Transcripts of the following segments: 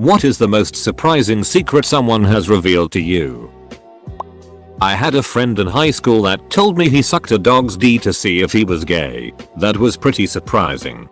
What is the most surprising secret someone has revealed to you? I had a friend in high school that told me he sucked a dog's D to see if he was gay. That was pretty surprising.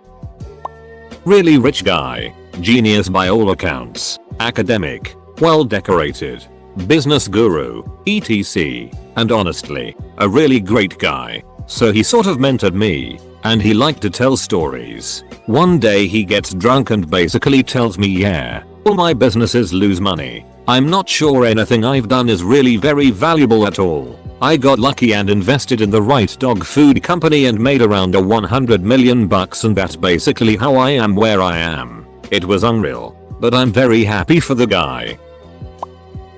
Really rich guy, genius by all accounts, academic, well decorated, business guru, etc. And honestly, a really great guy. So he sort of mentored me, and he liked to tell stories. One day he gets drunk and basically tells me, yeah, all my businesses lose money. I'm not sure anything I've done is really very valuable at all. I got lucky and invested in the right dog food company and made around $100 million and that's basically how I am where I am. It was unreal, but I'm very happy for the guy.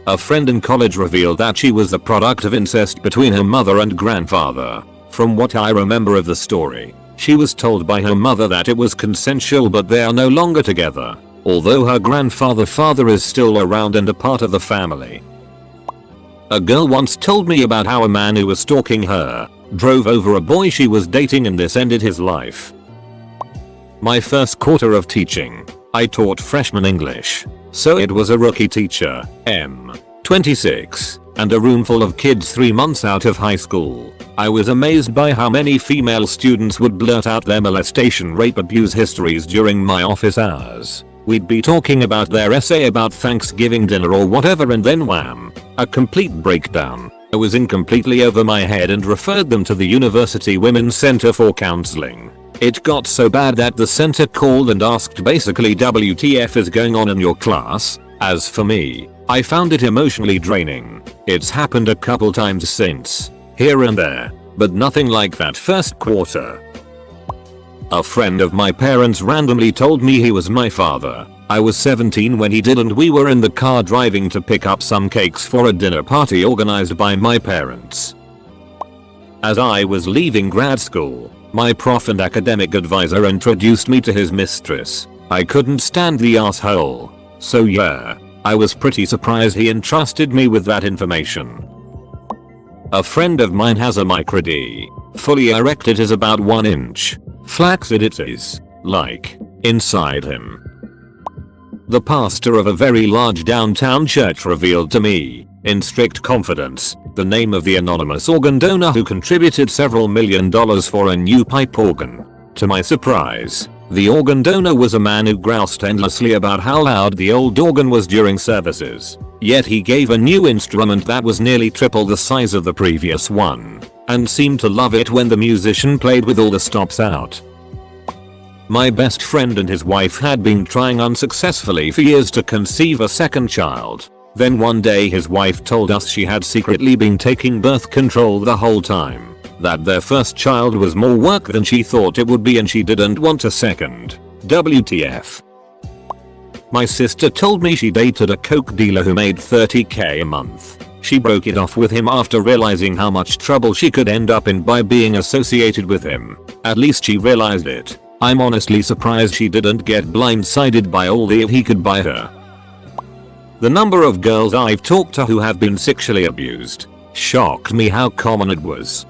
A friend in college revealed that she was the product of incest between her mother and grandfather. From what I remember of the story, she was told by her mother that it was consensual but they are no longer together, although her grandfather is still around and a part of the family. A girl once told me about how a man who was stalking her drove over a boy she was dating and this ended his life. My first quarter of teaching, I taught freshman English, so it was a rookie teacher, M, 26, and a room full of kids 3 months out of high school. I was amazed by how many female students would blurt out their molestation, rape, abuse histories during my office hours. We'd be talking about their essay about Thanksgiving dinner or whatever and then wham, a complete breakdown. I was in completely over my head and referred them to the University Women's Center for Counseling. It got so bad that the center called and asked basically WTF is going on in your class? As for me, I found it emotionally draining. It's happened a couple times since, here and there, but nothing like that first quarter. A friend of my parents randomly told me he was my father. I was 17 when he did and we were in the car driving to pick up some cakes for a dinner party organized by my parents. As I was leaving grad school, my prof and academic advisor introduced me to his mistress. I couldn't stand the asshole. So yeah, I was pretty surprised he entrusted me with that information. A friend of mine has a micro-D. Fully erect it is about 1 inch. Flaccid it is, like, inside him. The pastor of a very large downtown church revealed to me, in strict confidence, the name of the anonymous organ donor who contributed several $1,000,000 for a new pipe organ. To my surprise, the organ donor was a man who groused endlessly about how loud the old organ was during services. Yet he gave a new instrument that was nearly triple the size of the previous one, and seemed to love it when the musician played with all the stops out. My best friend and his wife had been trying unsuccessfully for years to conceive a second child. Then one day his wife told us she had secretly been taking birth control the whole time, that their first child was more work than she thought it would be and she didn't want a second. WTF. My sister told me she dated a coke dealer who made $30k a month. She broke it off with him after realizing how much trouble she could end up in by being associated with him. At least she realized it. I'm honestly surprised she didn't get blindsided by all the he could buy her. The number of girls I've talked to who have been sexually abused shocked me how common it was.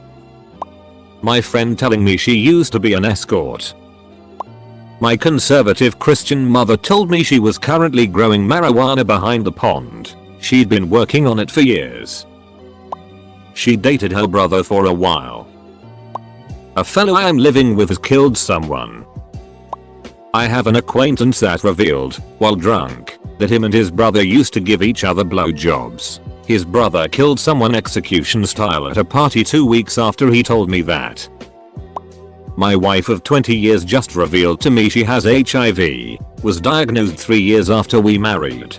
My friend telling me she used to be an escort. My conservative Christian mother told me she was currently growing marijuana behind the pond. She'd been working on it for years. She dated her brother for a while. A fellow I'm living with has killed someone. I have an acquaintance that revealed, while drunk, that him and his brother used to give each other blowjobs. His brother killed someone execution style at a party 2 weeks after he told me that. My wife of 20 years just revealed to me she has HIV, was diagnosed 3 years after we married.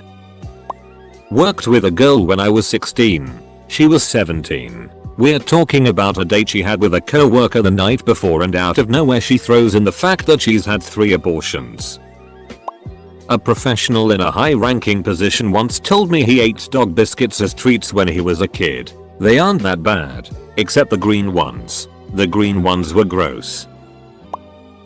Worked with a girl when I was 16. She was 17. We're talking about a date she had with a co-worker the night before and out of nowhere she throws in the fact that she's had 3 abortions. A professional in a high-ranking position once told me he ate dog biscuits as treats when he was a kid. They aren't that bad, except the green ones. The green ones were gross.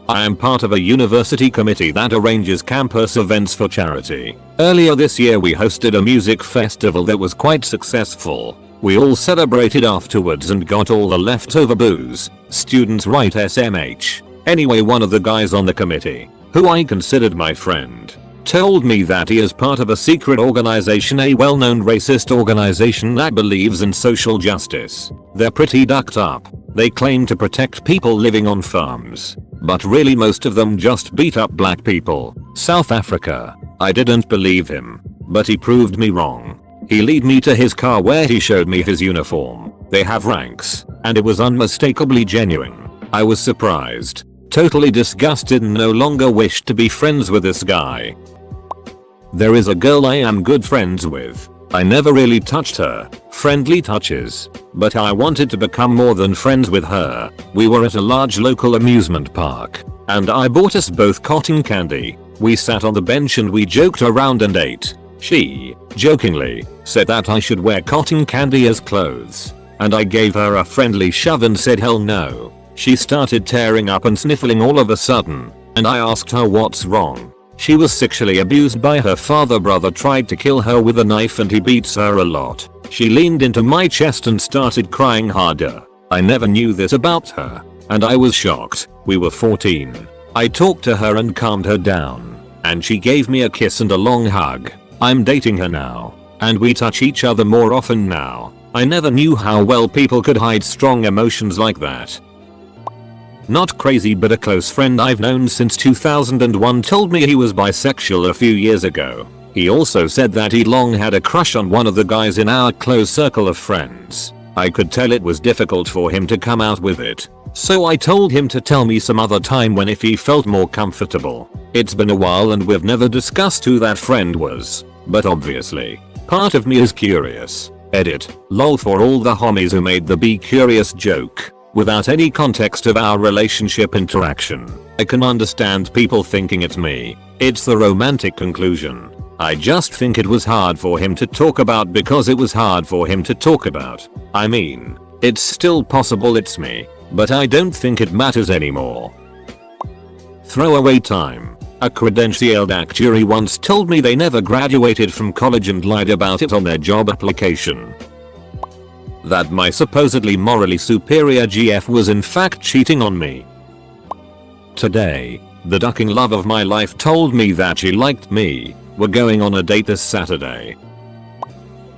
I am part of a university committee that arranges campus events for charity. Earlier this year we hosted a music festival that was quite successful. We all celebrated afterwards and got all the leftover booze. Students write SMH. Anyway, one of the guys on the committee, who I considered my friend, told me that he is part of a secret organization, a well-known racist organization that believes in social justice. They're pretty ducked up. They claim to protect people living on farms, but really most of them just beat up black people. South Africa. I didn't believe him, but he proved me wrong. He led me to his car where he showed me his uniform. They have ranks, and it was unmistakably genuine. I was surprised, totally disgusted, and no longer wished to be friends with this guy. There is a girl I am good friends with. I never really touched her, friendly touches, but I wanted to become more than friends with her. We were at a large local amusement park, and I bought us both cotton candy. We sat on the bench and we joked around and ate. She, jokingly, said that I should wear cotton candy as clothes, and I gave her a friendly shove and said hell no. She started tearing up and sniffling all of a sudden, and I asked her what's wrong. She was sexually abused by her father. Brother tried to kill her with a knife and he beats her a lot. She leaned into my chest and started crying harder. I never knew this about her, and I was shocked. We were 14. I talked to her and calmed her down, and she gave me a kiss and a long hug. I'm dating her now, and we touch each other more often now. I never knew how well people could hide strong emotions like that. Not crazy, but a close friend I've known since 2001 told me he was bisexual a few years ago. He also said that he'd long had a crush on one of the guys in our close circle of friends. I could tell it was difficult for him to come out with it, so I told him to tell me some other time when if he felt more comfortable. It's been a while and we've never discussed who that friend was, but obviously, part of me is curious. Edit, lol for all the homies who made the be curious joke. Without any context of our relationship interaction, I can understand people thinking it's me. It's the romantic conclusion. I just think it was hard for him to talk about because it was hard for him to talk about. I mean, it's still possible it's me, but I don't think it matters anymore. Throwaway time. A credentialed actuary once told me they never graduated from college and lied about it on their job application. That my supposedly morally superior GF was in fact cheating on me. Today, the ducking love of my life told me that she liked me. We're going on a date this Saturday.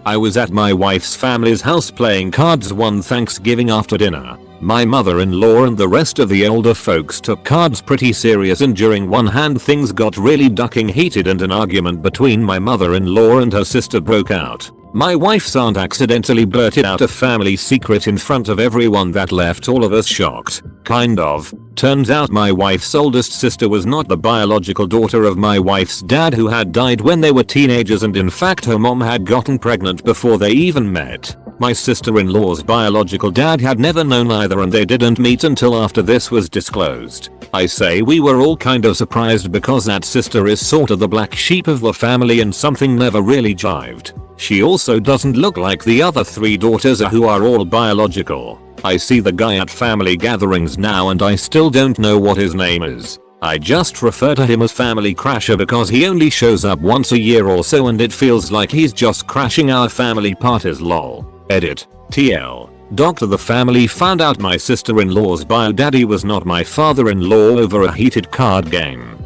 I was at my wife's family's house playing cards one Thanksgiving after dinner. My mother-in-law and the rest of the older folks took cards pretty serious, and during one hand things got really ducking heated and an argument between my mother-in-law and her sister broke out. My wife's aunt accidentally blurted out a family secret in front of everyone that left all of us shocked. Kind of. Turns out my wife's oldest sister was not the biological daughter of my wife's dad, who had died when they were teenagers, and in fact her mom had gotten pregnant before they even met. My sister-in-law's biological dad had never known either, and they didn't meet until after this was disclosed. I say we were all kind of surprised because that sister is sort of the black sheep of the family and something never really jived. She also doesn't look like the other 3 daughters who are all biological. I see the guy at family gatherings now and I still don't know what his name is. I just refer to him as Family Crasher because he only shows up once a year or so and it feels like he's just crashing our family parties lol. Edit. TL. Doctor, the family found out my sister-in-law's bio daddy was not my father-in-law over a heated card game.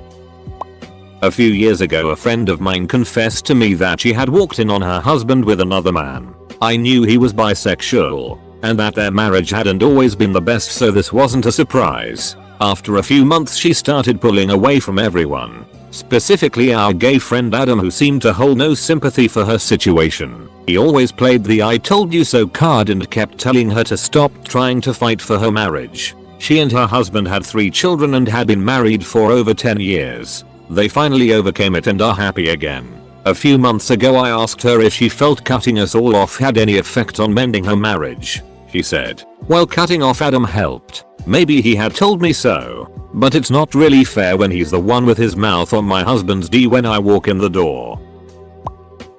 A few years ago a friend of mine confessed to me that she had walked in on her husband with another man. I knew he was bisexual, and that their marriage hadn't always been the best, so this wasn't a surprise. After a few months she started pulling away from everyone, specifically our gay friend Adam, who seemed to hold no sympathy for her situation. He always played the I told you so card and kept telling her to stop trying to fight for her marriage. She and her husband had 3 children and had been married for over 10 years. They finally overcame it and are happy again. A few months ago I asked her if she felt cutting us all off had any effect on mending her marriage. She said, well, cutting off Adam helped. Maybe he had told me so, but it's not really fair when he's the one with his mouth on my husband's D when I walk in the door.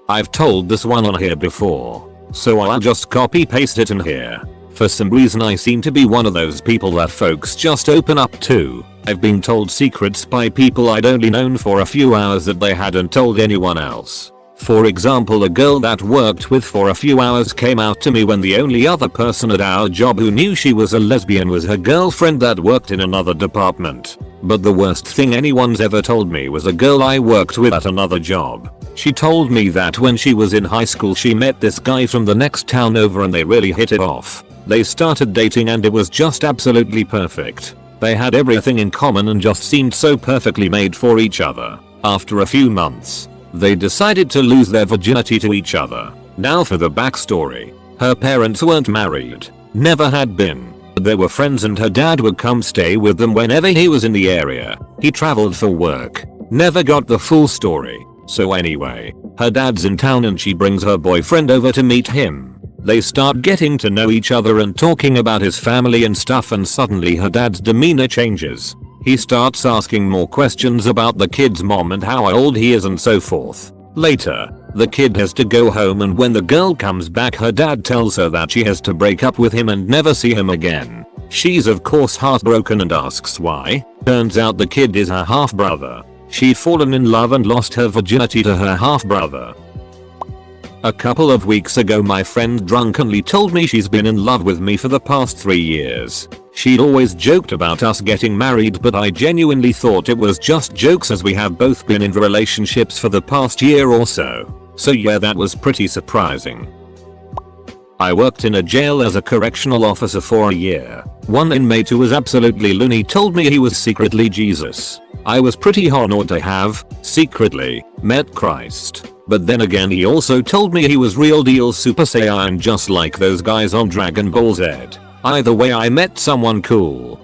I've told this one on here before, so I'll just copy paste it in here. For some reason I seem to be one of those people that folks just open up to. I've been told secrets by people I'd only known for a few hours that they hadn't told anyone else. For example, a girl that worked with for a few hours came out to me when the only other person at our job who knew she was a lesbian was her girlfriend that worked in another department. But the worst thing anyone's ever told me was a girl I worked with at another job. She told me that when she was in high school she met this guy from the next town over and they really hit it off. They started dating and it was just absolutely perfect. They had everything in common and just seemed so perfectly made for each other. After a few months, they decided to lose their virginity to each other. Now for the backstory. Her parents weren't married. Never had been. They were friends and her dad would come stay with them whenever he was in the area. He traveled for work. Never got the full story. So anyway, her dad's in town and she brings her boyfriend over to meet him. They start getting to know each other and talking about his family and stuff, and suddenly her dad's demeanor changes. He starts asking more questions about the kid's mom and how old he is and so forth. Later, the kid has to go home and when the girl comes back her dad tells her that she has to break up with him and never see him again. She's of course heartbroken and asks why. Turns out the kid is her half-brother. She'd fallen in love and lost her virginity to her half-brother. A couple of weeks ago my friend drunkenly told me she's been in love with me for the past 3 years. She'd always joked about us getting married, but I genuinely thought it was just jokes as we have both been in relationships for the past year or so. So yeah, that was pretty surprising. I worked in a jail as a correctional officer for a year. One inmate who was absolutely loony told me he was secretly Jesus. I was pretty honored to have, secretly, met Christ. But then again he also told me he was real deal Super Saiyan just like those guys on Dragon Ball Z. Either way I met someone cool.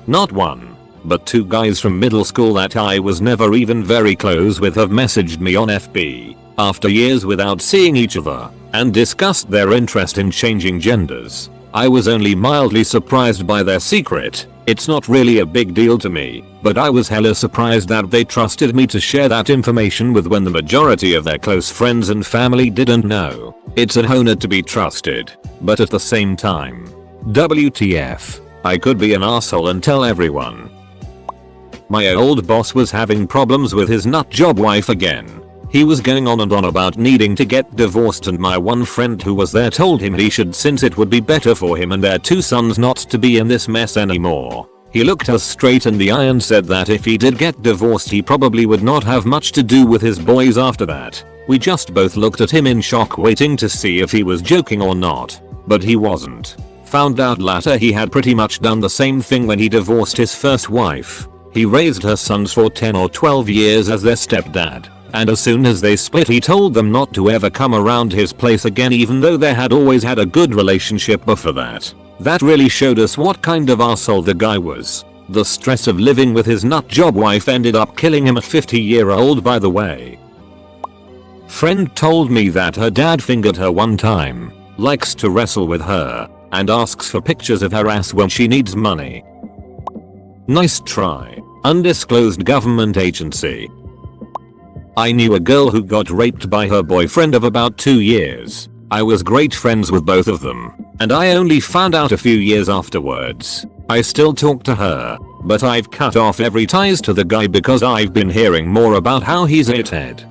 Not one, but 2 guys from middle school that I was never even very close with have messaged me on FB after years without seeing each other and discussed their interest in changing genders. I was only mildly surprised by their secret. It's not really a big deal to me, but I was hella surprised that they trusted me to share that information with when the majority of their close friends and family didn't know. It's an honor to be trusted, but at the same time, WTF, I could be an asshole and tell everyone. My old boss was having problems with his nut job wife again. He was going on and on about needing to get divorced and my one friend who was there told him he should since it would be better for him and their 2 sons not to be in this mess anymore. He looked us straight in the eye and said that if he did get divorced he probably would not have much to do with his boys after that. We just both looked at him in shock waiting to see if he was joking or not. But he wasn't. Found out later he had pretty much done the same thing when he divorced his first wife. He raised her sons for 10 or 12 years as their stepdad. And as soon as they split he told them not to ever come around his place again even though they had always had a good relationship before that. That really showed us what kind of asshole the guy was. The stress of living with his nut job wife ended up killing him at 50-year-old by the way. Friend told me that her dad fingered her one time, likes to wrestle with her, and asks for pictures of her ass when she needs money. Nice try. Undisclosed government agency. I knew a girl who got raped by her boyfriend of about 2 years. I was great friends with both of them, and I only found out a few years afterwards. I still talk to her, but I've cut off every ties to the guy because I've been hearing more about how he's a shithead.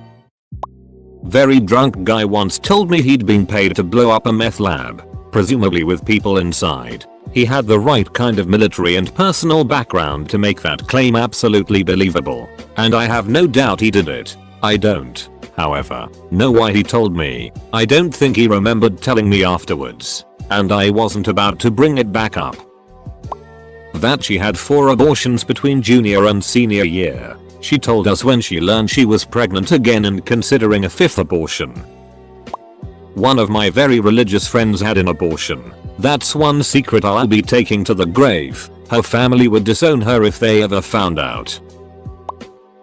Very drunk guy once told me he'd been paid to blow up a meth lab, presumably with people inside. He had the right kind of military and personal background to make that claim absolutely believable, and I have no doubt he did it. I don't, however, know why he told me. I don't think he remembered telling me afterwards, and I wasn't about to bring it back up. That she had 4 abortions between junior and senior year. She told us when she learned she was pregnant again and considering a 5th abortion. One of my very religious friends had an abortion. That's one secret I'll be taking to the grave. Her family would disown her if they ever found out.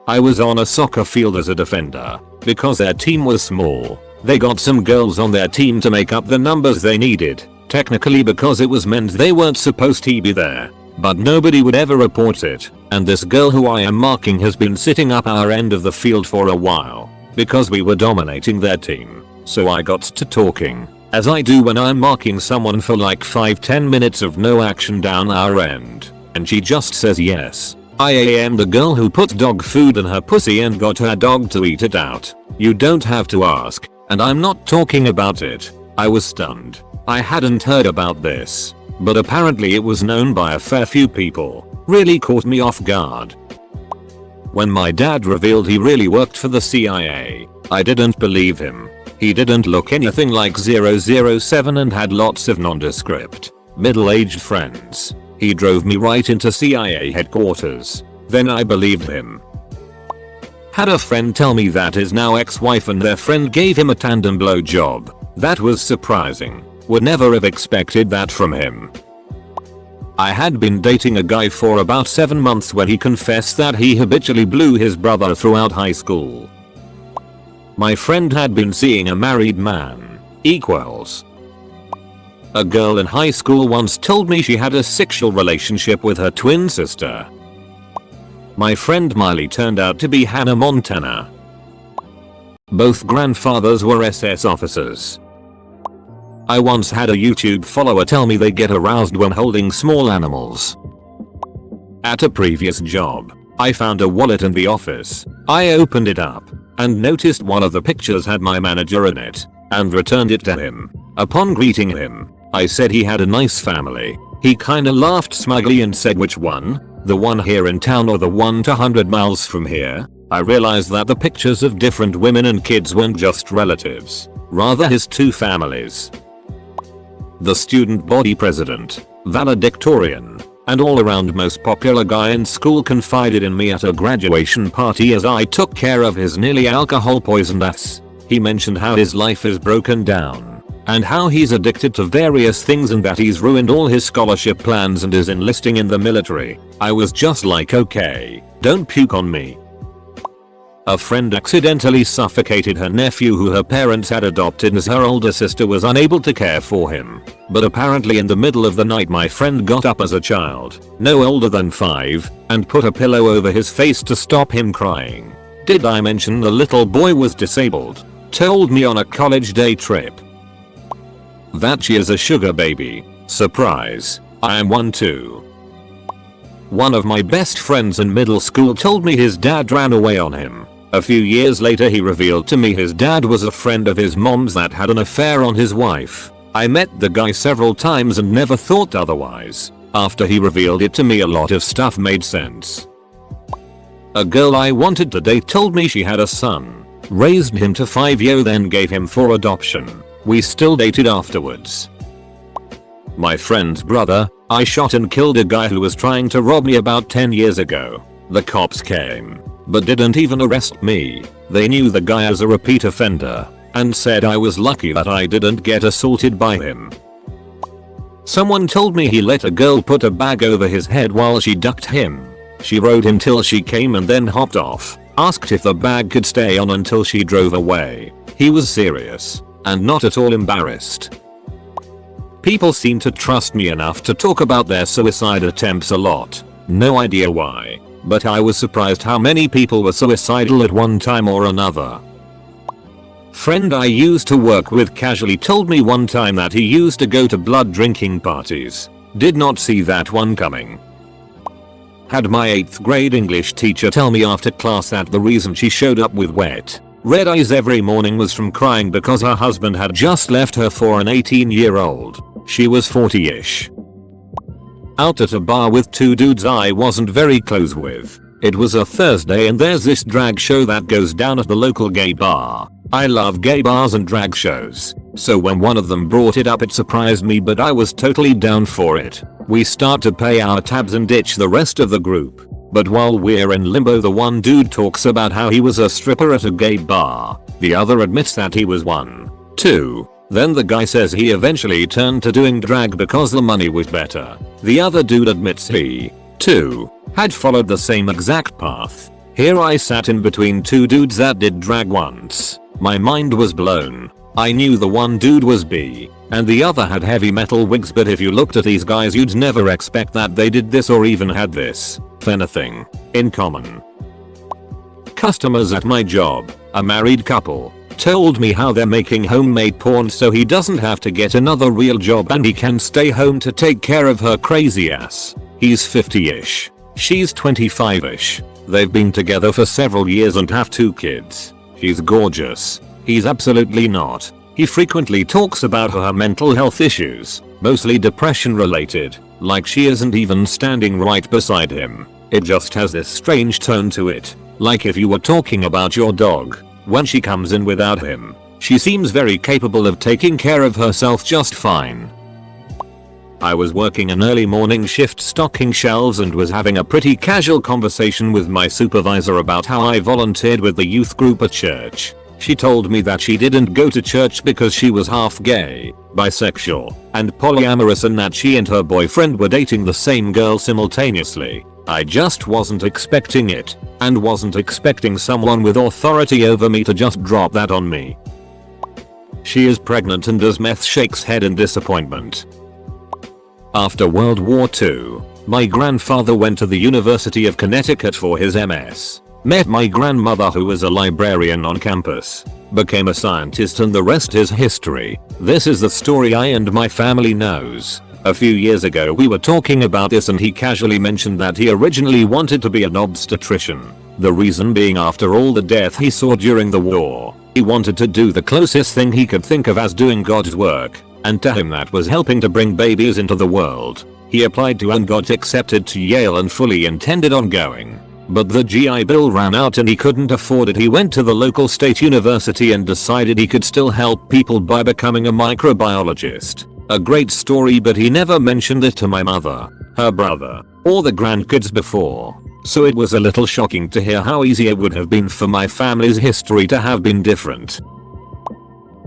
I was on a soccer field as a defender. Because their team was small, they got some girls on their team to make up the numbers they needed. Technically because it was meant they weren't supposed to be there. But nobody would ever report it. And this girl who I am marking has been sitting up our end of the field for a while. Because we were dominating their team. So I got to talking, as I do when I'm marking someone for like 5-10 minutes of no action down our end. And she just says yes. I am the girl who put dog food in her pussy and got her dog to eat it out. You don't have to ask, and I'm not talking about it. I was stunned. I hadn't heard about this, but apparently it was known by a fair few people. Really caught me off guard. When my dad revealed he really worked for the CIA, I didn't believe him. He didn't look anything like 007 and had lots of nondescript, middle-aged friends. He drove me right into CIA headquarters. Then I believed him. Had a friend tell me that his now ex-wife and their friend gave him a tandem blowjob. That was surprising. Would never have expected that from him. I had been dating a guy for about 7 months when he confessed that he habitually blew his brother throughout high school. My friend had been seeing a married man. Equals. A girl in high school once told me she had a sexual relationship with her twin sister. My friend Miley turned out to be Hannah Montana. Both grandfathers were SS officers. I once had a YouTube follower tell me they get aroused when holding small animals. At a previous job, I found a wallet in the office. I opened it up and noticed one of the pictures had my manager in it and returned it to him. Upon greeting him, I said he had a nice family. He kinda laughed smugly and said, which one? The one here in town or the one 200 miles from here? I realized that the pictures of different women and kids weren't just relatives, rather his two families. The student body president, valedictorian, and all around most popular guy in school confided in me at a graduation party as I took care of his nearly alcohol poisoned ass. He mentioned how his life is broken down, and how he's addicted to various things and that he's ruined all his scholarship plans and is enlisting in the military. I was just like, okay, don't puke on me. A friend accidentally suffocated her nephew who her parents had adopted as her older sister was unable to care for him. But apparently in the middle of the night my friend got up as a child, no older than 5, and put a pillow over his face to stop him crying. Did I mention the little boy was disabled? Told me on a college day trip that she is a sugar baby. Surprise, I am one too. One of my best friends in middle school told me his dad ran away on him. A few years later he revealed to me his dad was a friend of his mom's that had an affair on his wife. I met the guy several times and never thought otherwise. After he revealed it to me a lot of stuff made sense. A girl I wanted to date told me she had a son, raised him to 5 then gave him for adoption. We still dated afterwards. My friend's brother, I shot and killed a guy who was trying to rob me about 10 years ago. The cops came, but didn't even arrest me. They knew the guy as a repeat offender and said I was lucky that I didn't get assaulted by him. Someone told me he let a girl put a bag over his head while she ducked him. She rode him till she came and then hopped off, asked if the bag could stay on until she drove away. He was serious and not at all embarrassed. People seem to trust me enough to talk about their suicide attempts a lot. No idea why, but I was surprised how many people were suicidal at one time or another. Friend I used to work with casually told me one time that he used to go to blood drinking parties. Did not see that one coming. Had my 8th grade English teacher tell me after class that the reason she showed up with wet, red eyes every morning was from crying because her husband had just left her for an 18-year-old. She was 40-ish. Out at a bar with 2 dudes I wasn't very close with. It was a Thursday and there's this drag show that goes down at the local gay bar. I love gay bars and drag shows, so when one of them brought it up it surprised me, but I was totally down for it. We start to pay our tabs and ditch the rest of the group. But while we're in limbo the one dude talks about how he was a stripper at a gay bar. The other admits that he was one, too. Then the guy says he eventually turned to doing drag because the money was better. The other dude admits he, too, had followed the same exact path. Here I sat in between 2 dudes that did drag once. My mind was blown. I knew the one dude was bi, and the other had heavy metal wigs, but if you looked at these guys you'd never expect that they did this or even had this anything in common. Customers at my job, a married couple, told me how they're making homemade porn so he doesn't have to get another real job and he can stay home to take care of her crazy ass. He's 50-ish. She's 25ish. They've been together for several years and have 2 kids. She's gorgeous. He's absolutely not. He frequently talks about her mental health issues, mostly depression related, like she isn't even standing right beside him. It just has this strange tone to it, like if you were talking about your dog. When she comes in without him, she seems very capable of taking care of herself just fine. I was working an early morning shift stocking shelves and was having a pretty casual conversation with my supervisor about how I volunteered with the youth group at church. She told me that she didn't go to church because she was half gay, bisexual, and polyamorous, and that she and her boyfriend were dating the same girl simultaneously. I just wasn't expecting it, and wasn't expecting someone with authority over me to just drop that on me. She is pregnant and does meth, shakes head in disappointment. After World War II, my grandfather went to the University of Connecticut for his MS. Met my grandmother, who was a librarian on campus. Became a scientist, and the rest is history. This is the story I and my family knows. A few years ago we were talking about this and he casually mentioned that he originally wanted to be an obstetrician. The reason being, after all the death he saw during the war, he wanted to do the closest thing he could think of as doing God's work. And to him that was helping to bring babies into the world. He applied to and got accepted to Yale and fully intended on going. But the GI Bill ran out and he couldn't afford it. He went to the local state university and decided he could still help people by becoming a microbiologist. A great story, but he never mentioned it to my mother, her brother, or the grandkids before. So it was a little shocking to hear how easy it would have been for my family's history to have been different.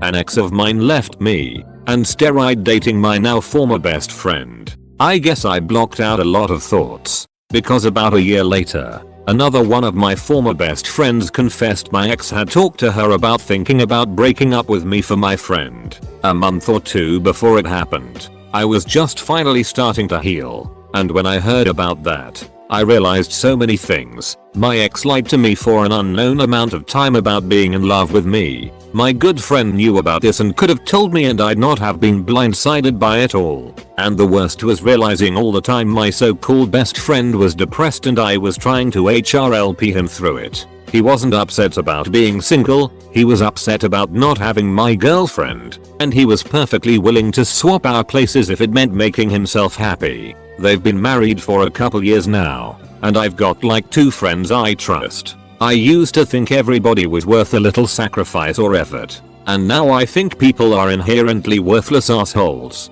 An ex of mine left me and started dating my now former best friend. I guess I blocked out a lot of thoughts, because about a year later, another one of my former best friends confessed my ex had talked to her about thinking about breaking up with me for my friend. A month or 2 before it happened, I was just finally starting to heal, and when I heard about that, I realized so many things. My ex lied to me for an unknown amount of time about being in love with me. My good friend knew about this and could have told me, and I'd not have been blindsided by it all. And the worst was realizing all the time my so-called best friend was depressed and I was trying to HRLP him through it. He wasn't upset about being single, he was upset about not having my girlfriend, and he was perfectly willing to swap our places if it meant making himself happy. They've been married for a couple years now, and I've got like 2 friends I trust. I used to think everybody was worth a little sacrifice or effort, and now I think people are inherently worthless assholes.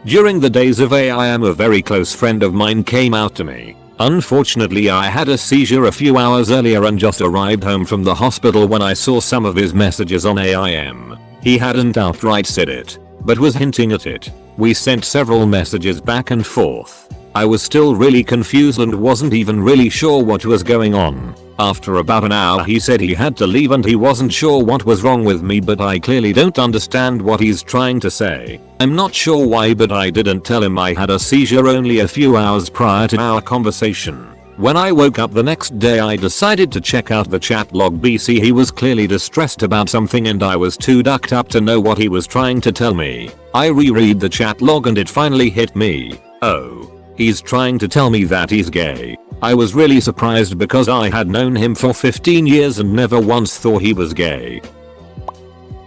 During the days of AIM, a very close friend of mine came out to me. Unfortunately, I had a seizure a few hours earlier and just arrived home from the hospital when I saw some of his messages on AIM. He hadn't outright said it, but was hinting at it. We sent several messages back and forth. I was still really confused and wasn't even really sure what was going on. After about an hour he said he had to leave and he wasn't sure what was wrong with me, but I clearly don't understand what he's trying to say. I'm not sure why, but I didn't tell him I had a seizure only a few hours prior to our conversation. When I woke up the next day, I decided to check out the chat log. BC, he was clearly distressed about something and I was too ducked up to know what he was trying to tell me. I reread the chat log and it finally hit me. Oh. He's trying to tell me that he's gay. I was really surprised because I had known him for 15 years and never once thought he was gay.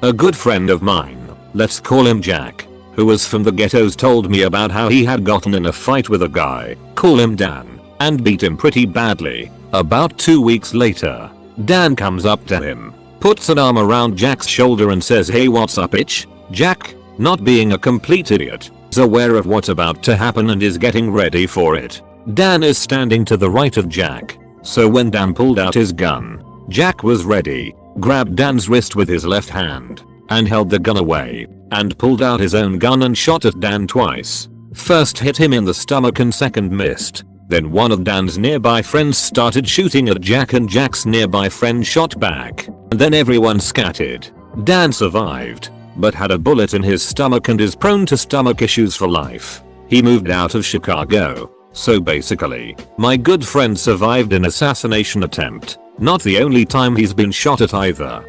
A good friend of mine, let's call him Jack, who was from the ghettos, told me about how he had gotten in a fight with a guy, call him Dan, and beat him pretty badly. About 2 weeks later, Dan comes up to him, puts an arm around Jack's shoulder and says, "Hey, what's up, bitch?" Jack, not being a complete idiot, is aware of what's about to happen and is getting ready for it. Dan is standing to the right of Jack, so when Dan pulled out his gun, Jack was ready, grabbed Dan's wrist with his left hand, and held the gun away, and pulled out his own gun and shot at Dan twice. First hit him in the stomach and second missed. Then one of Dan's nearby friends started shooting at Jack and Jack's nearby friend shot back, and then everyone scattered. Dan survived, but had a bullet in his stomach and is prone to stomach issues for life. He moved out of Chicago. So basically, my good friend survived an assassination attempt. Not the only time he's been shot at either.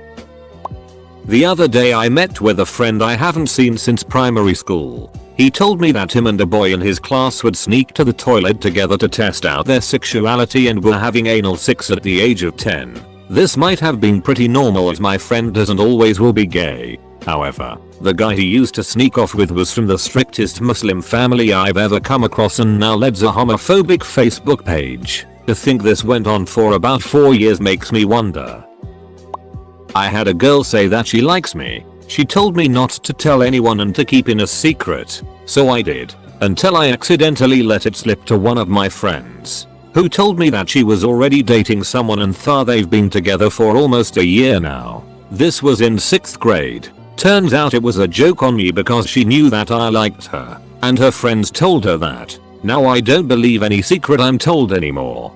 The other day I met with a friend I haven't seen since primary school. He told me that him and a boy in his class would sneak to the toilet together to test out their sexuality and were having anal sex at the age of 10. This might have been pretty normal as my friend doesn't always will be gay. However, the guy he used to sneak off with was from the strictest Muslim family I've ever come across and now leads a homophobic Facebook page. To think this went on for about 4 years makes me wonder. I had a girl say that she likes me. She told me not to tell anyone and to keep it a secret, so I did, until I accidentally let it slip to one of my friends, who told me that she was already dating someone and thought they've been together for almost a year now. This was in 6th grade. Turns out it was a joke on me because she knew that I liked her, and her friends told her that. Now I don't believe any secret I'm told anymore.